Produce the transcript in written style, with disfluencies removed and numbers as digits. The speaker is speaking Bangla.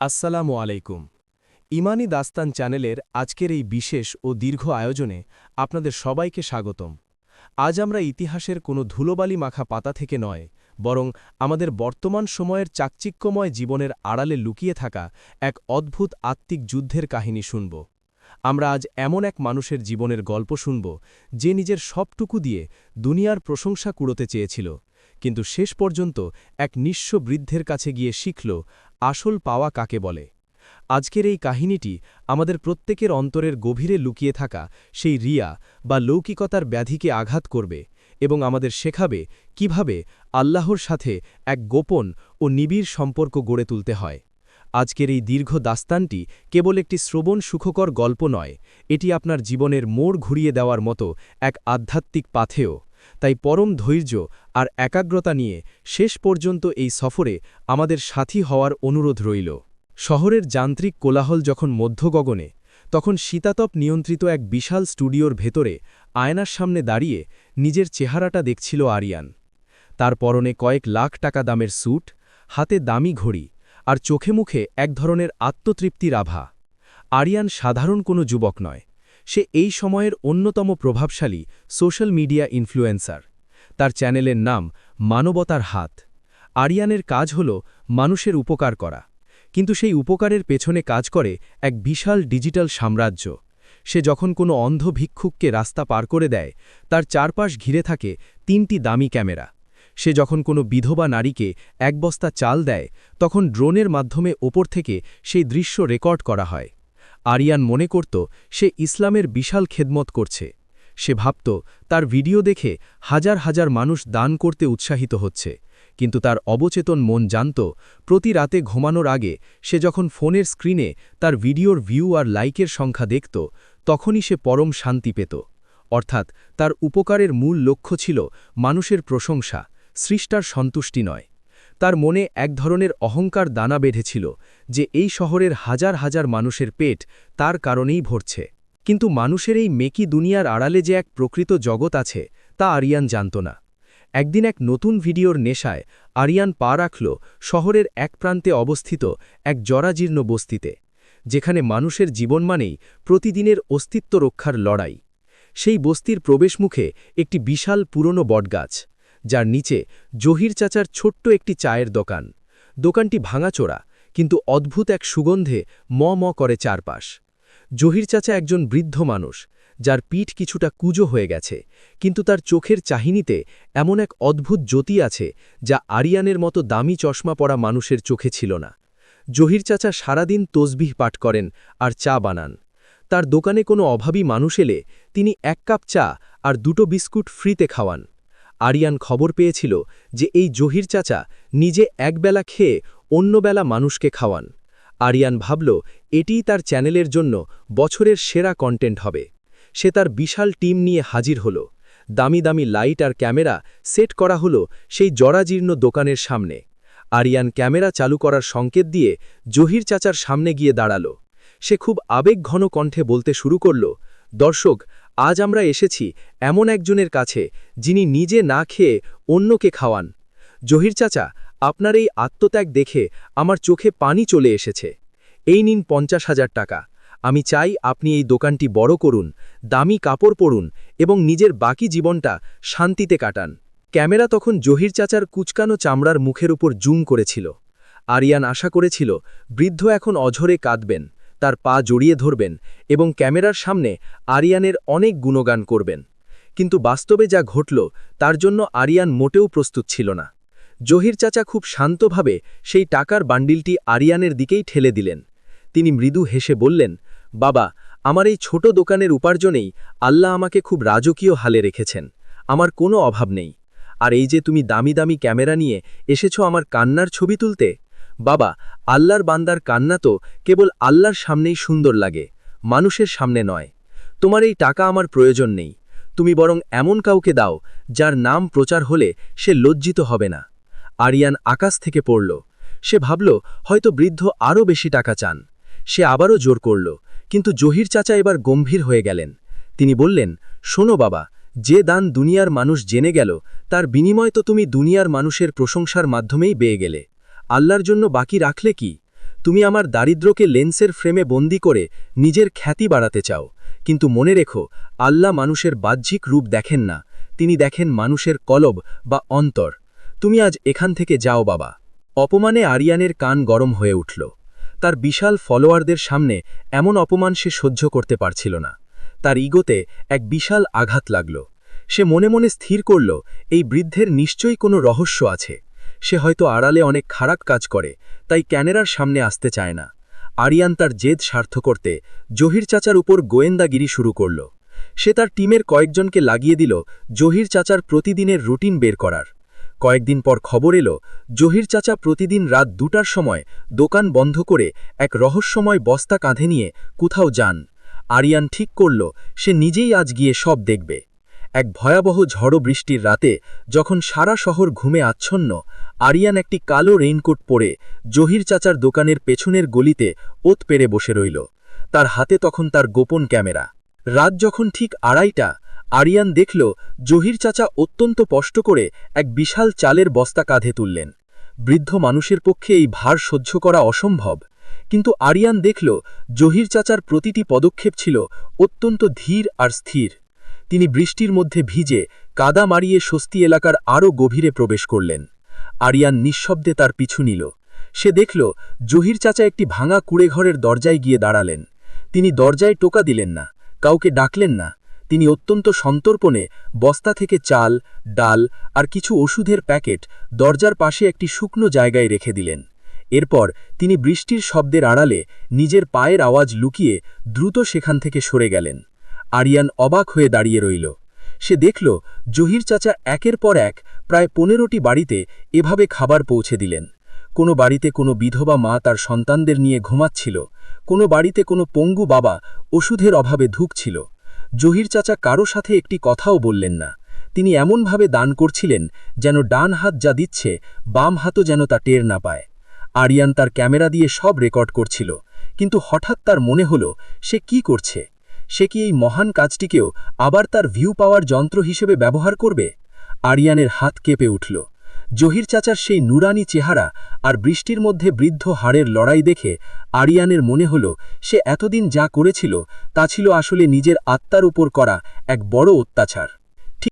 আসসালামু আলাইকুম। ইমানি দাস্তান চ্যানেলের আজকের এই বিশেষ ও দীর্ঘ আয়োজনে আপনাদের সবাইকে স্বাগতম। আজ আমরা ইতিহাসের কোনো ধুলোবালি মাখা পাতা থেকে নয়, বরং আমাদের বর্তমান সময়ের চাকচিক্যময় জীবনের আড়ালে লুকিয়ে থাকা এক অদ্ভুত আত্মিক যুদ্ধের কাহিনী শুনব। আমরা আজ এমন এক মানুষের জীবনের গল্প শুনব, যে নিজের সবটুকু দিয়ে দুনিয়ার প্রশংসা কুড়োতে চেয়েছিল, কিন্তু শেষ পর্যন্ত এক নিঃস্ব বৃদ্ধের কাছে গিয়ে শিখল আসল পাওয়া কাকে বলে। আজকের এই কাহিনীটি আমাদের প্রত্যেকের অন্তরের গভীরে লুকিয়ে থাকা সেই রিয়া বা লৌকিকতার ব্যাধিকে আঘাত করবে এবং আমাদের শেখাবে কিভাবে আল্লাহর সাথে এক গোপন ও নিবিড় সম্পর্ক গড়ে তুলতে হয়। আজকের এই দীর্ঘ দাস্তানটি কেবল একটি শ্রবণ সুখকর গল্প নয়, এটি আপনার জীবনের মোড় ঘুরিয়ে দেওয়ার মতো এক আধ্যাত্মিক পাথেয়। তাই পরম ধৈর্য আর একাগ্রতা নিয়ে শেষ পর্যন্ত এই সফরে আমাদের সাথী হওয়ার অনুরোধ রইল। শহরের যান্ত্রিক কোলাহল যখন মধ্যগগনে, তখন শীতাতপ নিয়ন্ত্রিত এক বিশাল স্টুডিওর ভেতরে আয়নার সামনে দাঁড়িয়ে নিজের চেহারাটা দেখছিল আরিয়ান। তার পরনে কয়েক লাখ টাকা দামের স্যুট, হাতে দামি ঘড়ি, আর চোখে মুখে এক ধরনের আত্মতৃপ্তির আভা। আরিয়ান সাধারণ কোনো যুবক নয়, সে এই সময়ের অন্যতম প্রভাবশালী সোশ্যাল মিডিয়া ইনফ্লুয়েন্সার। তার চ্যানেলের নাম মানবতার হাত। আরিয়ানের কাজ হল মানুষের উপকার করা, কিন্তু সেই উপকারের পেছনে কাজ করে এক বিশাল ডিজিটাল সাম্রাজ্য। সে যখন কোনো অন্ধ ভিক্ষুককে রাস্তা পার করে দেয়, তার চারপাশ ঘিরে থাকে 3টি দামি ক্যামেরা। সে যখন কোনো বিধবা নারীকে এক বস্তা চাল দেয়, তখন ড্রোনের মাধ্যমে ওপর থেকে সেই দৃশ্য রেকর্ড করা হয়। আরিয়ান মনে করত সে ইসলামের বিশাল খেদমত করছে। সে ভাবত তার ভিডিও দেখে হাজার হাজার মানুষ দান করতে উৎসাহিত হচ্ছে, কিন্তু তার অবচেতন মন জানত প্রতি রাতে ঘুমানোর আগে সে যখন ফোনের স্ক্রিনে তার ভিডিওর ভিউ আর লাইকের সংখ্যা দেখত, তখনই সে পরম শান্তি পেত। অর্থাৎ তার উপকারের মূল লক্ষ্য ছিল মানুষের প্রশংসা, সৃষ্টার সন্তুষ্টি নয়। তার মনে এক ধরনের অহংকার দানা বেঁধেছিল যে এই শহরের হাজার হাজার মানুষের পেট তার কারণেই ভরছে। কিন্তু মানুষের এই মেকি দুনিয়ার আড়ালে যে এক প্রকৃত জগৎ আছে, তা আরিয়ান জানত না। একদিন এক নতুন ভিডিওর নেশায় আরিয়ান পা রাখল শহরের এক প্রান্তে অবস্থিত এক জরাজীর্ণ বস্তিতে, যেখানে মানুষের জীবন মানেই প্রতিদিনের অস্তিত্ব রক্ষার লড়াই। সেই বস্তির প্রবেশমুখে একটি বিশাল পুরনো বটগাছ, যার নিচে জহির চাচার ছোট্ট একটি চায়ের দোকান। দোকানটি ভাঙাচোরা, কিন্তু অদ্ভুত এক সুগন্ধে ম ম করে চারপাশ। জহির চাচা একজন বৃদ্ধ মানুষ, যার পিঠ কিছুটা কুঁজো হয়ে গেছে, কিন্তু তার চোখের চাহিনিতে এমন এক অদ্ভুত জ্যোতি আছে যা আরিয়ানের মতো দামি চশমা পরা মানুষের চোখে ছিল না। জহির চাচা সারাদিন তসবিহ পাঠ করেন আর চা বানান। তার দোকানে কোনো অভাবী মানুষ এলে তিনি 1 কাপ চা আর 2টো বিস্কুট ফ্রিতে খাওয়ান। আরিয়ান খবর পেয়েছিল যে এই জহির চাচা নিজে একবেলা খেয়ে অন্যবেলা মানুষকে খাওয়ান। আরিয়ান ভাবল এটিই তার চ্যানেলের জন্য বছরের সেরা কন্টেন্ট হবে। সে তার বিশাল টিম নিয়ে হাজির হল। দামি দামি লাইট আর ক্যামেরা সেট করা হলো সেই জরাজীর্ণ দোকানের সামনে। আরিয়ান ক্যামেরা চালু করার সংকেত দিয়ে জহির চাচার সামনে গিয়ে দাঁড়াল। সে খুব আবেগঘন কণ্ঠে বলতে শুরু করল, দর্শক, আজ আমরা এসেছি এমন একজনের কাছে যিনি নিজে না খেয়ে অন্যকে খাওয়ান। জহির চাচা, আপনার এই আত্মত্যাগ দেখে আমার চোখে পানি চলে এসেছে। এই নিন 50,000 টাকা। আমি চাই আপনি এই দোকানটি বড় করুন, দামি কাপড় পরুন এবং নিজের বাকি জীবনটা শান্তিতে কাটান। ক্যামেরা তখন জহির চাচার কুচকানো চামড়ার মুখের উপর জুম করেছিল। আরিয়ান আশা করেছিল বৃদ্ধ এখন অঝরে কাঁদবেন, তার পা জড়িয়ে ধরবেন এবং ক্যামেরার সামনে আরিয়ানের অনেক গুণগান করবেন। কিন্তু বাস্তবে যা ঘটল তার জন্য আরিয়ান মোটেও প্রস্তুত ছিল না। জহির চাচা খুব শান্তভাবে সেই টাকার বান্ডিলটি আরিয়ানের দিকেই ঠেলে দিলেন। তিনি মৃদু হেসে বললেন, বাবা, আমার এই ছোট দোকানের উপার্জনেই আল্লাহ আমাকে খুব রাজকীয় হালে রেখেছেন। আমার কোনো অভাব নেই। আর এই যে তুমি দামি দামি ক্যামেরা নিয়ে এসেছো আমার কান্নার ছবি তুলতে, বাবা, আল্লাহর বান্দার কান্না তো কেবল আল্লাহর সামনেই সুন্দর লাগে, মানুষের সামনে নয়। তোমার এই টাকা আমার প্রয়োজন নেই। তুমি বরং এমন কাউকে দাও যার নাম প্রচার হলে সে লজ্জিত হবে না। আরিয়ান আকাশ থেকে পড়ল। সে ভাবল হয়তো বৃদ্ধ আরও বেশি টাকা চান। সে আবারও জোর করল, কিন্তু জহির চাচা এবার গম্ভীর হয়ে গেলেন। তিনি বললেন, শোনো বাবা, যে দান দুনিয়ার মানুষ জেনে গেল তার বিনিময় তো তুমি দুনিয়ার মানুষের প্রশংসার মাধ্যমেই পেয়ে গেলে। আল্লাহর জন্য বাকি রাখলে কি? তুমি আমার দারিদ্র্যকে লেন্সের ফ্রেমে বন্দি করে নিজের খ্যাতি বাড়াতে চাও, কিন্তু মনে রেখো, আল্লাহ মানুষের বাহ্যিক রূপ দেখেন না, তিনি দেখেন মানুষের কলব বা অন্তর। তুমি আজ এখান থেকে যাও বাবা। অপমানে আরিয়ানের কান গরম হয়ে উঠল। তার বিশাল ফলোয়ারদের সামনে এমন অপমান সে সহ্য করতে পারছিল না। তার ইগোতে এক বিশাল আঘাত লাগল। সে মনে মনে স্থির করল, এই বৃদ্ধের নিশ্চয়ই কোনো রহস্য আছে। সে হয়তো আড়ালে অনেক খারাপ কাজ করে, তাই ক্যামেরার সামনে আসতে চায় না। আরিয়ান তার জেদ সার্থ করতে জহির চাচার উপর গোয়েন্দাগিরি শুরু করল। সে তার টিমের কয়েকজনকে লাগিয়ে দিল জহির চাচার প্রতিদিনের রুটিন বের করার। কয়েকদিন পর খবর এলো, জহির চাচা প্রতিদিন রাত 2টার সময় দোকান বন্ধ করে এক রহস্যময় বস্তা কাঁধে নিয়ে কোথাও যান। আরিয়ান ঠিক করল, সে নিজেই আজ গিয়ে সব দেখবে। এক ভয়াবহ ঝড়ো বৃষ্টির রাতে যখন সারা শহর ঘুমে আচ্ছন্ন, আরিয়ান একটি কালো রেইনকোট পরে জহির চাচার দোকানের পেছনের গলিতে ওত পেরে বসে রইল। তার হাতে তখন তার গোপন ক্যামেরা। রাত যখন ঠিক 2:30, আরিয়ান দেখল জহির চাচা অত্যন্ত কষ্ট করে এক বিশাল চালের বস্তা কাঁধে তুললেন। বৃদ্ধ মানুষের পক্ষে এই ভার সহ্য করা অসম্ভব, কিন্তু আরিয়ান দেখল জহির চাচার প্রতিটি পদক্ষেপ ছিল অত্যন্ত ধীর আর স্থির। তিনি বৃষ্টির মধ্যে ভিজে কাদা মারিয়ে স্বস্তি এলাকার আরও গভীরে প্রবেশ করলেন। আরিয়ান নিঃশব্দে তার পিছু নিল। সে দেখল জহির চাচা একটি ভাঙা কুড়েঘরের দরজায় গিয়ে দাঁড়ালেন। তিনি দরজায় টোকা দিলেন না, কাউকে ডাকলেন না। তিনি অত্যন্ত সন্তর্পণে বস্তা থেকে চাল, ডাল আর কিছু ওষুধের প্যাকেট দরজার পাশে একটি শুকনো জায়গায় রেখে দিলেন। এরপর তিনি বৃষ্টির শব্দের আড়ালে নিজের পায়ের আওয়াজ লুকিয়ে দ্রুত সেখান থেকে সরে গেলেন। আরিয়ান অবাক হয়ে দাঁড়িয়ে রইল। সে দেখল জহির চাচা একের পর এক প্রায় 15টি বাড়িতে এভাবে খাবার পৌঁছে দিলেন। কোনো বাড়িতে কোনো বিধবা মা তার সন্তানদের নিয়ে ঘুমাচ্ছিল, কোনো বাড়িতে কোনো পঙ্গু বাবা ওষুধের অভাবে ধুঁকছিল। জহির চাচা কারো সাথে একটি কথাও বললেন না। তিনি এমনভাবে দান করছিলেন যেন ডান হাত যা দিচ্ছে বাম হাতও যেন তা টের না পায়। আরিয়ান তার ক্যামেরা দিয়ে সব রেকর্ড করছিল, কিন্তু হঠাৎ তার মনে হলো সে কি করছে। সে কি এই মহান কাজটিকেও আবার তার ভিউ পাওয়ার যন্ত্র হিসেবে ব্যবহার করবে? আরিয়ানের হাত কেঁপে উঠল। জহির চাচার সেই নুরানি চেহারা আর বৃষ্টির মধ্যে বৃদ্ধ হাড়ের লড়াই দেখে আরিয়ানের মনে হল সে এতদিন যা করেছিল তা ছিল আসলে নিজের আত্মার উপর করা এক বড় অত্যাচার।